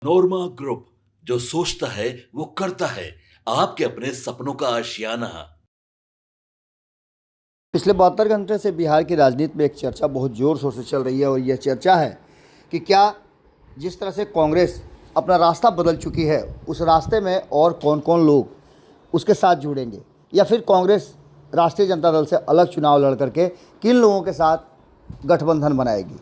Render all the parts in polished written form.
नोरमा group, जो सोचता है वो करता है। आपके अपने सपनों का आशियाना। पिछले 72 घंटे से बिहार की राजनीति में एक चर्चा बहुत ज़ोर शोर से चल रही है और यह चर्चा है कि क्या जिस तरह से कांग्रेस अपना रास्ता बदल चुकी है, उस रास्ते में और कौन कौन लोग उसके साथ जुड़ेंगे, या फिर कांग्रेस राष्ट्रीय जनता दल से अलग चुनाव लड़ करके किन लोगों के साथ गठबंधन बनाएगी।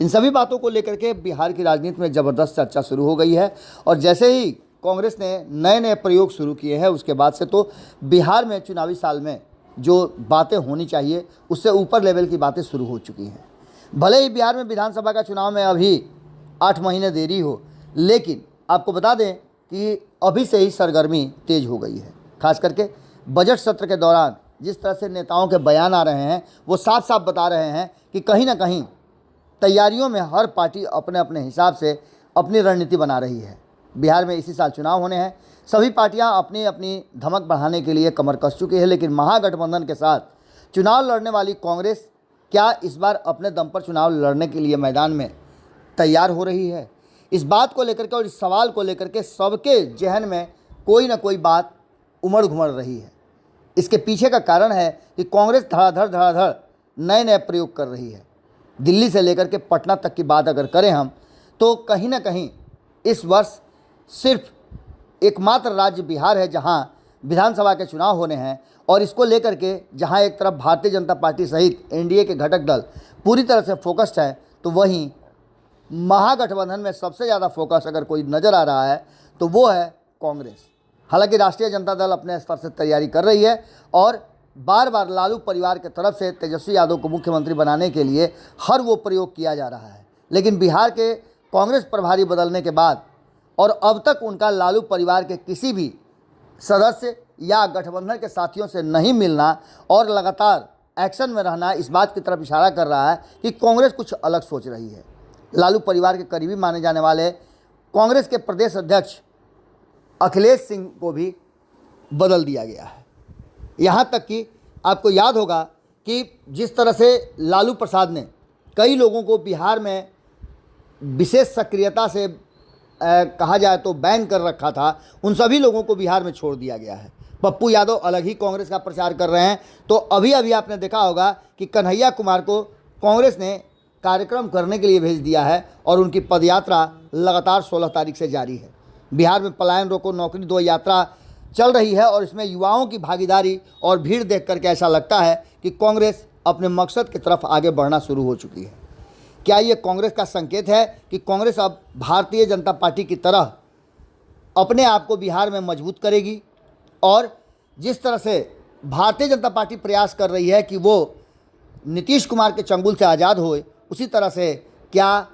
इन सभी बातों को लेकर के बिहार की राजनीति में ज़बरदस्त चर्चा शुरू हो गई है। और जैसे ही कांग्रेस ने नए नए प्रयोग शुरू किए हैं, उसके बाद से तो बिहार में चुनावी साल में जो बातें होनी चाहिए उससे ऊपर लेवल की बातें शुरू हो चुकी हैं। भले ही बिहार में विधानसभा का चुनाव में अभी 8 महीने देरी हो, लेकिन आपको बता दें कि अभी से ही सरगर्मी तेज हो गई है। खास करके बजट सत्र के दौरान जिस तरह से नेताओं के बयान आ रहे हैं, वो साफ साफ बता रहे हैं कि कहीं ना कहीं तैयारियों में हर पार्टी अपने अपने हिसाब से अपनी रणनीति बना रही है। बिहार में इसी साल चुनाव होने हैं, सभी पार्टियां अपनी अपनी धमक बढ़ाने के लिए कमर कस चुकी है। लेकिन महागठबंधन के साथ चुनाव लड़ने वाली कांग्रेस क्या इस बार अपने दम पर चुनाव लड़ने के लिए मैदान में तैयार हो रही है? इस बात को लेकर के और इस सवाल को लेकर के सबके जहन में कोई ना कोई बात उमड़ घुमड़ रही है। इसके पीछे का कारण है कि कांग्रेस धड़ाधड़ नए नए प्रयोग कर रही है। दिल्ली से लेकर के पटना तक की बात अगर करें हम, तो कहीं ना कहीं इस वर्ष सिर्फ एकमात्र राज्य बिहार है जहां विधानसभा के चुनाव होने हैं। और इसको लेकर के जहां एक तरफ भारतीय जनता पार्टी सहित एनडीए के घटक दल पूरी तरह से फोकस्ड है, तो वहीं महागठबंधन में सबसे ज़्यादा फोकस अगर कोई नज़र आ रहा है तो वो है कांग्रेस। हालांकि राष्ट्रीय जनता दल अपने स्तर से तैयारी कर रही है और बार बार लालू परिवार की तरफ से तेजस्वी यादव को मुख्यमंत्री बनाने के लिए हर वो प्रयोग किया जा रहा है। लेकिन बिहार के कांग्रेस प्रभारी बदलने के बाद और अब तक उनका लालू परिवार के किसी भी सदस्य या गठबंधन के साथियों से नहीं मिलना और लगातार एक्शन में रहना इस बात की तरफ इशारा कर रहा है कि कांग्रेस कुछ अलग सोच रही है। लालू परिवार के करीबी माने जाने वाले कांग्रेस के प्रदेश अध्यक्ष अखिलेश सिंह को भी बदल दिया गया है। यहाँ तक कि आपको याद होगा कि जिस तरह से लालू प्रसाद ने कई लोगों को बिहार में विशेष सक्रियता से कहा जाए तो बैन कर रखा था, उन सभी लोगों को बिहार में छोड़ दिया गया है। पप्पू यादव अलग ही कांग्रेस का प्रचार कर रहे हैं। तो अभी अभी आपने देखा होगा कि कन्हैया कुमार को कांग्रेस ने कार्यक्रम करने के लिए भेज दिया है और उनकी पदयात्रा लगातार 16 तारीख से जारी है। बिहार में पलायन रोको नौकरी दो यात्रा चल रही है और इसमें युवाओं की भागीदारी और भीड़ देख करके ऐसा लगता है कि कांग्रेस अपने मकसद की तरफ आगे बढ़ना शुरू हो चुकी है। क्या ये कांग्रेस का संकेत है कि कांग्रेस अब भारतीय जनता पार्टी की तरह अपने आप को बिहार में मजबूत करेगी? और जिस तरह से भारतीय जनता पार्टी प्रयास कर रही है कि वो नीतीश कुमार के चंगुल से आज़ाद होए, उसी तरह से क्या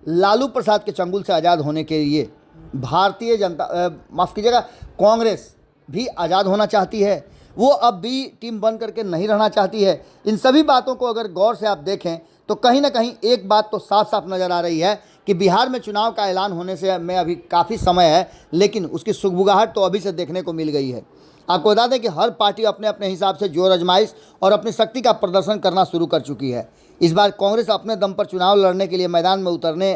लालू प्रसाद के चंगुल से आज़ाद होने के लिए भारतीय जनता माफ़ कीजिएगा कांग्रेस भी आज़ाद होना चाहती है? वो अब भी टीम बन करके नहीं रहना चाहती है? इन सभी बातों को अगर गौर से आप देखें तो कहीं ना कहीं एक बात तो साफ साफ नज़र आ रही है कि बिहार में चुनाव का ऐलान होने से में अभी काफ़ी समय है, लेकिन उसकी सुगबुगाहट तो अभी से देखने को मिल गई है। आपको बता दें कि हर पार्टी अपने अपने हिसाब से जोर आजमाइश और अपनी शक्ति का प्रदर्शन करना शुरू कर चुकी है। इस बार कांग्रेस अपने दम पर चुनाव लड़ने के लिए मैदान में उतरने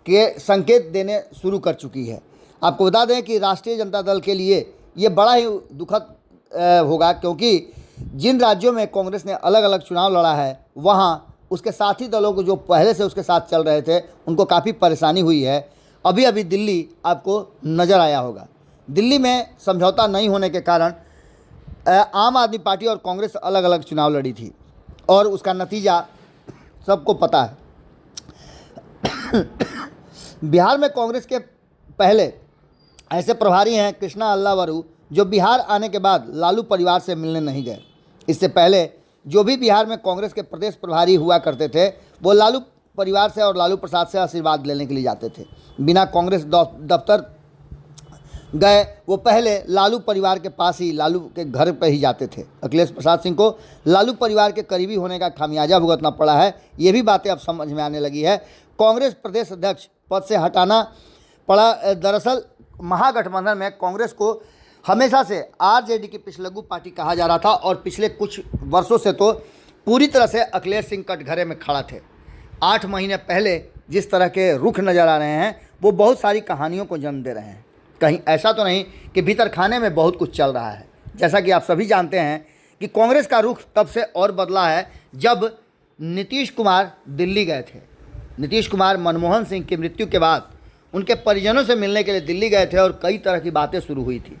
के संकेत देने शुरू कर चुकी है। आपको बता दें कि राष्ट्रीय जनता दल के लिए ये बड़ा ही दुखद होगा, क्योंकि जिन राज्यों में कांग्रेस ने अलग अलग चुनाव लड़ा है, वहाँ उसके साथी दलों को जो पहले से उसके साथ चल रहे थे उनको काफ़ी परेशानी हुई है। अभी अभी दिल्ली आपको नज़र आया होगा, दिल्ली में समझौता नहीं होने के कारण आम आदमी पार्टी और कांग्रेस अलग अलग चुनाव लड़ी थी और उसका नतीजा सबको पता है। बिहार में कांग्रेस के पहले ऐसे प्रभारी हैं कृष्णा अल्लावरू, जो बिहार आने के बाद लालू परिवार से मिलने नहीं गए। इससे पहले जो भी बिहार में कांग्रेस के प्रदेश प्रभारी हुआ करते थे, वो लालू परिवार से और लालू प्रसाद से आशीर्वाद लेने के लिए जाते थे। बिना कांग्रेस दफ्तर गए वो पहले लालू परिवार के पास ही, लालू के घर पर ही जाते थे। अखिलेश प्रसाद सिंह को लालू परिवार के करीबी होने का खामियाजा भुगतना पड़ा है। ये भी बातें अब समझ में आने लगी है। कांग्रेस प्रदेश अध्यक्ष पद से हटाना पड़ा। दरअसल महागठबंधन में कांग्रेस को हमेशा से आरजेडी की पिछलग्गू पार्टी कहा जा रहा था और पिछले कुछ वर्षों से तो पूरी तरह से अखिलेश सिंह कटघरे में खड़ा थे। 8 महीने पहले जिस तरह के रुख नज़र आ रहे हैं वो बहुत सारी कहानियों को जन्म दे रहे हैं। कहीं ऐसा तो नहीं कि भीतर खाने में बहुत कुछ चल रहा है। जैसा कि आप सभी जानते हैं कि कांग्रेस का रुख तब से और बदला है जब नीतीश कुमार दिल्ली गए थे। नीतीश कुमार मनमोहन सिंह की मृत्यु के बाद उनके परिजनों से मिलने के लिए दिल्ली गए थे और कई तरह की बातें शुरू हुई थी।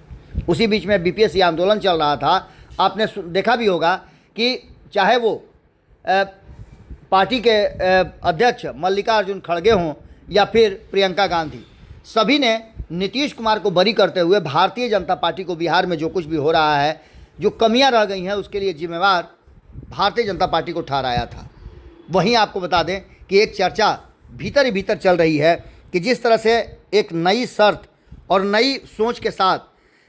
उसी बीच में बीपीएससी आंदोलन चल रहा था। आपने देखा भी होगा कि चाहे वो पार्टी के अध्यक्ष मल्लिकार्जुन खड़गे हों या फिर प्रियंका गांधी, सभी ने नीतीश कुमार को बरी करते हुए भारतीय जनता पार्टी को बिहार में जो कुछ भी हो रहा है, जो कमियां रह गई हैं, उसके लिए जिम्मेवार भारतीय जनता पार्टी को ठहराया था। वहीं आपको बता दें कि एक चर्चा भीतर ही भीतर चल रही है कि जिस तरह से एक नई शर्त और नई सोच के साथ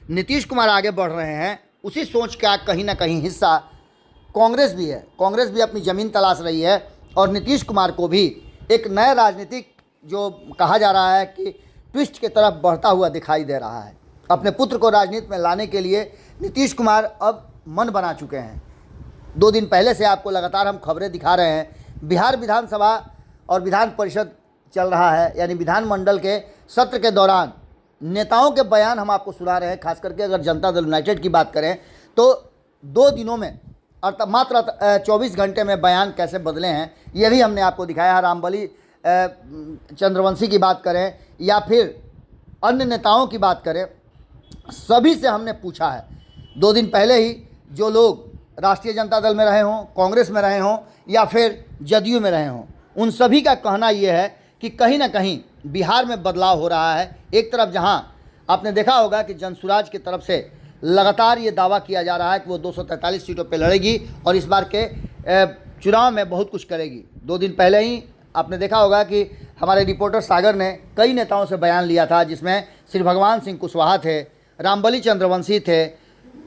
नीतीश कुमार आगे बढ़ रहे हैं, उसी सोच का कहीं ना कहीं हिस्सा कांग्रेस भी है। कांग्रेस भी अपनी ज़मीन तलाश रही है और नीतीश कुमार को भी एक नया राजनीतिक जो कहा जा रहा है कि ट्विस्ट की तरफ बढ़ता हुआ दिखाई दे रहा है। अपने पुत्र को राजनीति में लाने के लिए नीतीश कुमार अब मन बना चुके हैं। 2 दिन पहले से आपको लगातार हम खबरें दिखा रहे हैं। बिहार विधानसभा और विधान परिषद चल रहा है, यानी विधानमंडल के सत्र के दौरान नेताओं के बयान हम आपको सुना रहे हैं। खास करके अगर जनता दल यूनाइटेड की बात करें तो 2 दिनों में अर्थात मात्र 24 घंटे में बयान कैसे बदले हैं, ये भी हमने आपको दिखाया है। रामबली चंद्रवंशी की बात करें या फिर अन्य नेताओं की बात करें, सभी से हमने पूछा है। 2 दिन पहले ही जो लोग राष्ट्रीय जनता दल में रहे हों, कांग्रेस में रहे हों या फिर जदयू में रहे हों, उन सभी का कहना ये है कि कहीं ना कहीं बिहार में बदलाव हो रहा है। एक तरफ जहां आपने देखा होगा कि जनसुराज की तरफ से लगातार ये दावा किया जा रहा है कि वो 243 सीटों पे लड़ेगी और इस बार के चुनाव में बहुत कुछ करेगी। 2 दिन पहले ही आपने देखा होगा कि हमारे रिपोर्टर सागर ने कई नेताओं से बयान लिया था, जिसमें श्री भगवान सिंह कुशवाहा थे, रामबली चंद्रवंशी थे।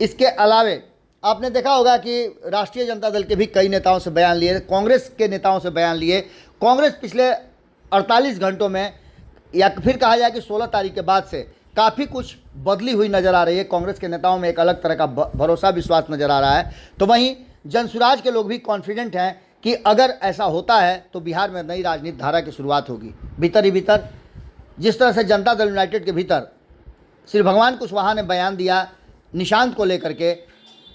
इसके अलावे आपने देखा होगा कि राष्ट्रीय जनता दल के भी कई नेताओं से बयान लिए, कांग्रेस के नेताओं से बयान लिए। कांग्रेस पिछले 48 घंटों में या फिर कहा जाए कि 16 तारीख के बाद से काफ़ी कुछ बदली हुई नज़र आ रही है। कांग्रेस के नेताओं में एक अलग तरह का भरोसा विश्वास नज़र आ रहा है। तो वहीं जनसुराज के लोग भी कॉन्फिडेंट हैं कि अगर ऐसा होता है तो बिहार में नई राजनीतिक धारा की शुरुआत होगी। भीतर ही भीतर जिस तरह से जनता दल यूनाइटेड के भीतर श्री भगवान कुशवाहा ने बयान दिया निशांत को लेकर के,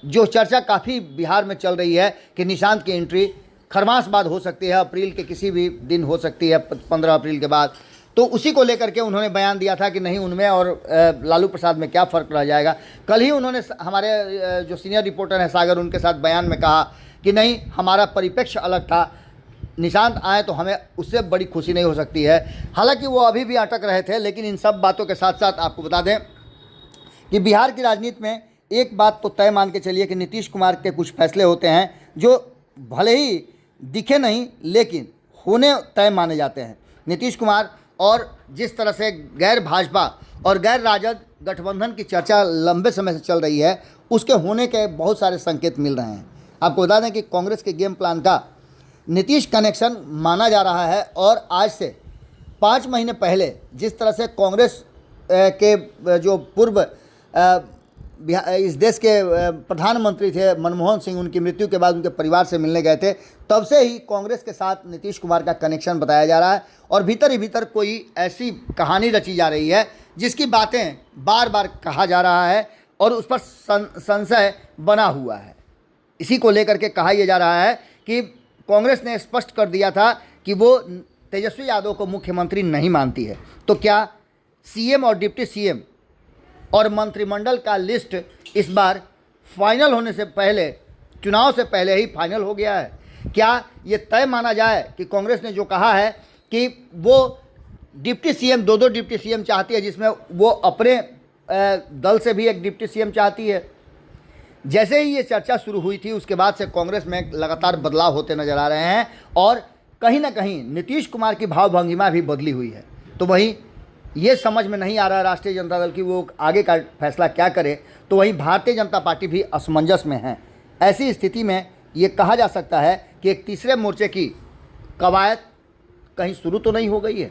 जो चर्चा काफ़ी बिहार में चल रही है कि निशांत की एंट्री खरमास बाद हो सकती है, अप्रैल के किसी भी दिन हो सकती है, 15 अप्रैल के बाद। तो उसी को लेकर के उन्होंने बयान दिया था कि नहीं, उनमें और लालू प्रसाद में क्या फ़र्क रह जाएगा। कल ही उन्होंने हमारे जो सीनियर रिपोर्टर हैं सागर, उनके साथ बयान में कहा कि नहीं, हमारा परिप्रेक्ष्य अलग था, निशांत आए तो हमें उससे बड़ी खुशी नहीं हो सकती है। हालांकि वो अभी भी अटक रहे थे, लेकिन इन सब बातों के साथ साथ आपको बता दें कि बिहार की राजनीति में एक बात तो तय मान के चलिए कि नीतीश कुमार के कुछ फैसले होते हैं जो भले ही दिखे नहीं लेकिन होने तय माने जाते हैं। नीतीश कुमार और जिस तरह से गैर भाजपा और गैर राजद गठबंधन की चर्चा लंबे समय से चल रही है, उसके होने के बहुत सारे संकेत मिल रहे हैं। आपको बता दें कि कांग्रेस के गेम प्लान का नीतीश कनेक्शन माना जा रहा है और आज से 5 महीने पहले जिस तरह से कांग्रेस के जो पूर्व इस देश के प्रधानमंत्री थे मनमोहन सिंह, उनकी मृत्यु के बाद उनके परिवार से मिलने गए थे, तब से ही कांग्रेस के साथ नीतीश कुमार का कनेक्शन बताया जा रहा है और भीतर ही भीतर कोई ऐसी कहानी रची जा रही है जिसकी बातें बार बार कहा जा रहा है और उस पर संशय बना हुआ है। इसी को लेकर के कहा यह जा रहा है कि कांग्रेस ने स्पष्ट कर दिया था कि वो तेजस्वी यादव को मुख्यमंत्री नहीं मानती है। तो क्या सीएम और डिप्टी सीएम और मंत्रिमंडल का लिस्ट इस बार फाइनल होने से पहले, चुनाव से पहले ही फाइनल हो गया है? क्या ये तय माना जाए कि कांग्रेस ने जो कहा है कि वो डिप्टी सीएम, 2 डिप्टी सीएम चाहती है, जिसमें वो अपने दल से भी एक डिप्टी सीएम चाहती है। जैसे ही ये चर्चा शुरू हुई थी उसके बाद से कांग्रेस में लगातार बदलाव होते नजर आ रहे हैं और कहीं ना कहीं नीतीश कुमार की भावभंगिमा भी बदली हुई है। तो वहीं ये समझ में नहीं आ रहा राष्ट्रीय जनता दल की वो आगे का फैसला क्या करे, तो वहीं भारतीय जनता पार्टी भी असमंजस में है। ऐसी स्थिति में ये कहा जा सकता है कि एक तीसरे मोर्चे की कवायद कहीं शुरू तो नहीं हो गई है।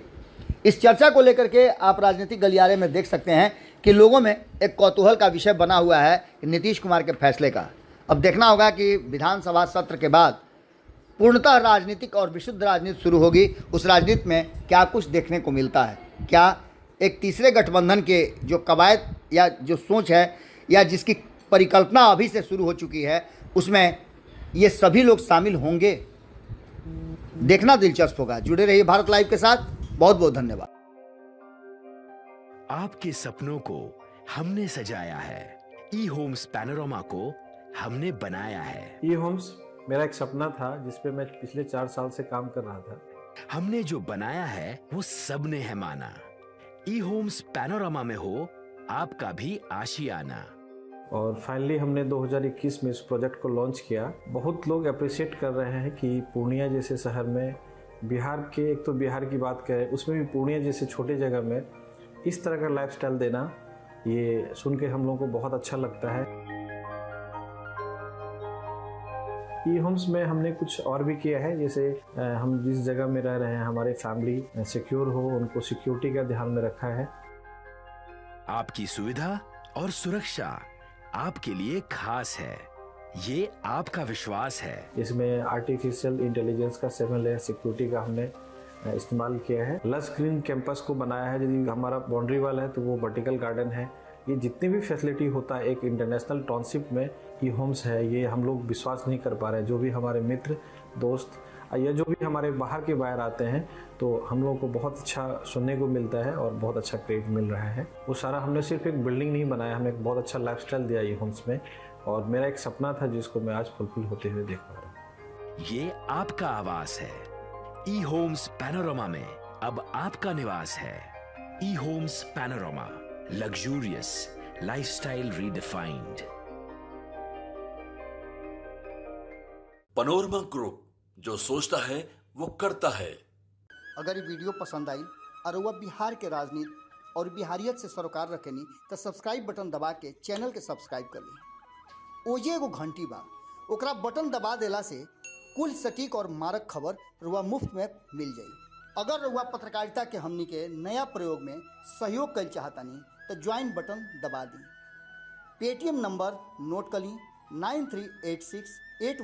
इस चर्चा को लेकर के आप राजनीतिक गलियारे में देख सकते हैं कि लोगों में एक कौतूहल का विषय बना हुआ है नीतीश कुमार के फैसले का। अब देखना होगा कि विधानसभा सत्र के बाद पूर्णतः राजनीतिक और विशुद्ध राजनीति शुरू होगी, उस राजनीति में क्या कुछ देखने को मिलता है। क्या एक तीसरे गठबंधन के जो कवायद या जो सोच है या जिसकी परिकल्पना अभी से शुरू हो चुकी है उसमें ये सभी लोग शामिल होंगे? देखना दिलचस्प होगा। जुड़े रहिए भारत लाइव के साथ। बहुत बहुत धन्यवाद। आपके सपनों को हमने सजाया है, ई होम्स पैनोरामा को हमने बनाया है। ई होम्स मेरा एक सपना था जिस पे मैं पिछले 4 साल से काम कर रहा था। हमने जो बनाया है वो सबने है माना। ई होम्स पैनोरामा में हो आपका भी आशियाना। और फाइनली हमने 2021 में इस प्रोजेक्ट को लॉन्च किया। बहुत लोग अप्रिशिएट कर रहे हैं कि पूर्णिया जैसे शहर में, बिहार के, एक तो बिहार की बात करें उसमें भी पूर्णिया जैसे छोटे जगह में इस तरह का लाइफस्टाइल देना, ये सुन के हम लोगों को बहुत अच्छा लगता है। ई होम्स में हमने कुछ और भी किया है, जैसे हम जिस जगह में रह रहे हैं हमारे फैमिली सिक्योर हो, उनको सिक्योरिटी का ध्यान में रखा है। आपकी सुविधा और सुरक्षा आपके लिए खास है, ये आपका विश्वास है। इसमें आर्टिफिशियल इंटेलिजेंस का 7 लेयर सिक्योरिटी का हमने इस्तेमाल किया है। लश ग्रीन कैंपस को बनाया है। यदि हमारा बाउंड्री वाल है तो वो वर्टिकल गार्डन है। ये जितनी भी फैसिलिटी होता है एक इंटरनेशनल टाउनशिप में ई होम्स है, ये हम लोग विश्वास नहीं कर पा रहे हैं। जो भी हमारे मित्र दोस्त या जो भी हमारे बाहर के बाहर आते हैं तो हम लोगों को बहुत अच्छा सुनने को मिलता है और बहुत अच्छा क्रेडिट मिल रहा है। वो सारा हमने सिर्फ एक बिल्डिंग नहीं बनाया, हमें एक बहुत अच्छा लाइफस्टाइल दिया ई होम्स में, और मेरा एक सपना था जिसको मैं आज फुलफिल होते हुए देख पा रहा हूँ। ये आपका आवास है। ई होम्स पैनोरामा में अब आपका निवास है। E Homes Panorama, luxurious lifestyle redefined. Panorama group, जो सोचता है वो करता है। अगर ये वीडियो पसंद आई और वह बिहार के राजनीति और बिहारियत से सरोकार रखेनी तो सब्सक्राइब बटन दबा के चैनल के सब्सक्राइब कर ली। ओजे एगो घंटी बा, ओकरा बटन दबा देला से कुल सटीक और मारक खबर रुआ मुफ्त में मिल जाई। अगर रुआ पत्रकारिता के हमनी के नया प्रयोग में सहयोग कर चाहतानी तो ज्वाइन बटन दबा दी। पेटीएम नंबर नोट कर ली 9386